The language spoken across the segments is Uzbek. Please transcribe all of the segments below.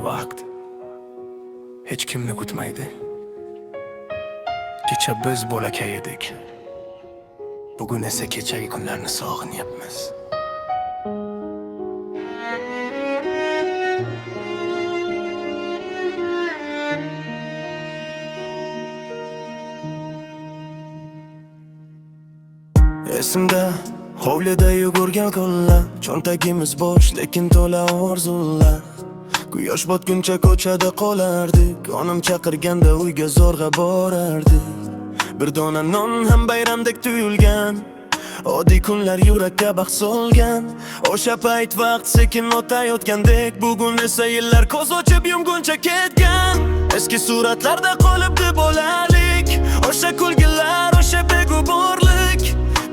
vaqt hech kimni kutmaydi. Kecha biz bo'lakay edik. Bugun esa kechagi kunlarni sog'inyapmiz. Esimda hovlida yugurgan kunlar, cho'ntagimiz bo'sh lekin to'la orzular. Quyosh botguncha ko'chada qolardik, onam chaqirganda uyga zo'rg'a borardik. Bir dona non ham bayramdek tuyulgan, oddiy kunlar yurakka baxt solgan. O'sha payt vaqt sekin o'tayotgandek, bugun esa yillar ko'z ochib yumguncha ketgan. Eski suratlarda qolibdi bolalik, o'sha kulgilar, o'sha beg'uborlik.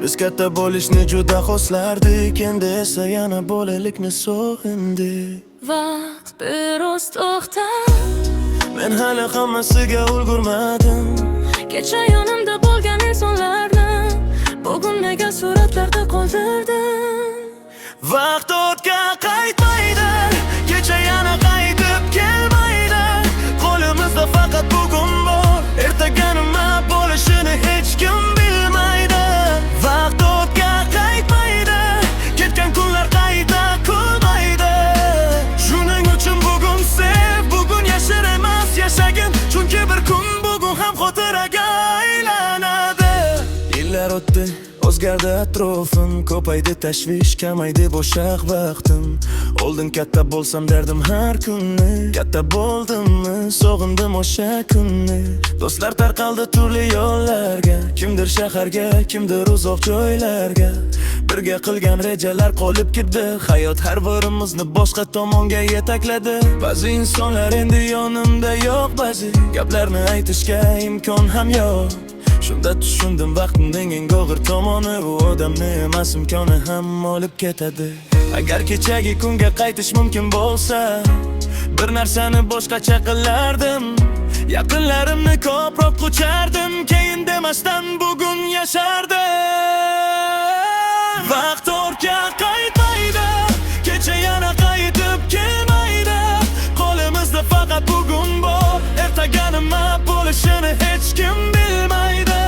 Biz katta bo'lishni juda xohlardik, endi esa yana bolalikni sog'indik. Vaqt biroz to'xtab, men hali hammasiga ulgurmadim. kecha yonimda bo'lgan insonlarni bugun nega suratlarda qoldirdim? Vaqt o'tga qaytmaydi, kecha yana qaytib kelmaydi. Qo'limizda faqat bugun bor, ertaga nima bo'lishini hech kim bilmaydi. Vaqt o'tga qaytmaydi, ketgan kunlar qayta kulmaydi. Shuning uchun bugun sev, bugun yashir emas yashagin, chunki bir kun bugun ham xotiraga aylanadi. Yillar o'tdi, o'zgardi atrofim, ko'paydi tashvish, kamaydi bo'shaq vaqtim. Oldin katta bo'lsam derdim har kunni, katta bo'ldimmi, sog'indim o'sha kunni. Do'stlar tarqaldi turli yo'llarga, kimdir shaharga, kimdir uzoq joylarga. Birga qilgan rejalar qolib ketdi, hayot har birimizni boshqa tomonga yetakladi. Ba'zi insonlar endi yonimda yo'q, ba'zi gaplarni aytishga imkon ham yo'q. Shunda tushundim vaqtning eng og'ir tomoni, u odamni emas imkoni ham olib ketadi. Agar kechagi kunga qaytish mumkin bo'lsa, bir narsani boshqacha qilardim. Yaqinlarimni ko'proq quchardim, keyin demasdan bugun yashardim. Vaqt ortga qaytmaydi, kecha yana qaytib kelmaydi. Qo'limizda faqat bugun bor, ertaga nima bo'lishini hech kim bilmaydi.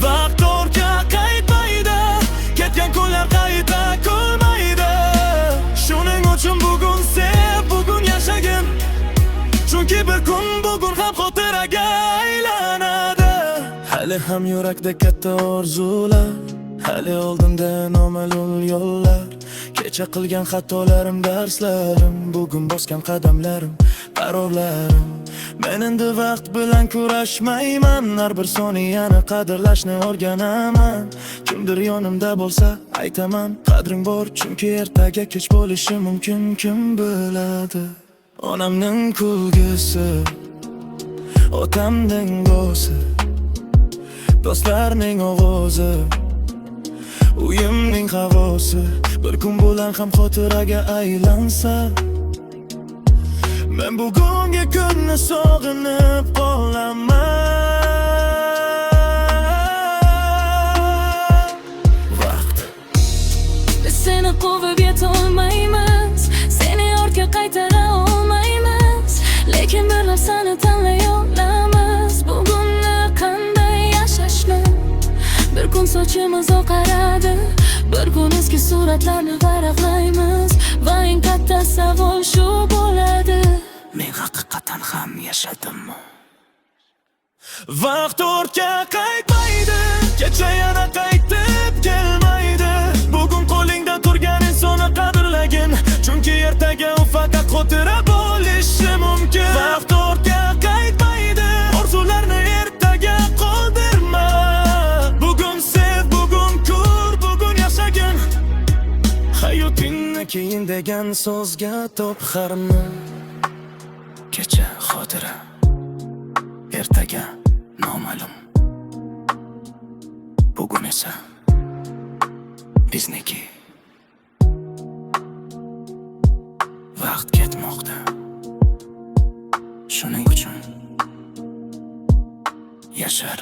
Vaqt ortga qaytmaydi, ketgan kunlar qayta kulmaydi. Shuning uchun bugun sev, bugun yashagin, chunki bir kun bugun ham xotiraga aylanadi. Hali ham yurakda katta orzular, hali oldinda noma'lum yo'llar. Kecha qilgan xatolarim, darslarim, bugun bosgan qadamlarim, qarorlarim. Men endi vaqt bilan kurashmayman, har bir soniyani qadrlashni o'rganaman. Kimdir yonimda bo'lsa aytaman, qadring bor, chunki ertaga kech bo'lishi mumkin, kim biladi. Onamning kulgisi, otamning bo'si, do'stlarning ovozi, uyimning havosi, bir kun bilan ham xotiraga aylansa. Men bugungi kunni sog'inib qolaman. Vaqt. Biz seni quvib yeta olmaymiz, seni ortga qaytara olmaymiz, lekin bir narsani tanlay olamiz, bugunni qanday yashashni. Bir kun sochimiz oqaradi, bir kun eski suratlarni varaqlaymiz, va eng katta savol shu bo'ladi: men haqiqatan ham yashadimmi? Vaqt ortga qaytmaydi, kecha yana qaytib kelmaydi. Bugun qo'lingda turgan insonni qadrlagin, chunki ertaga u faqat xotira bo'lishi mumkin. Vaqt ortga qaytmaydi, orzularni ertaga qoldirma. Bugun sev, bugun kur, bugun yashagin, hayotingni keyin degan so'zga top harmi. Kecha xotira, ertaga noma'lum, bugun esa bizniki. Vaqt ketmoqda, shuning uchun yashar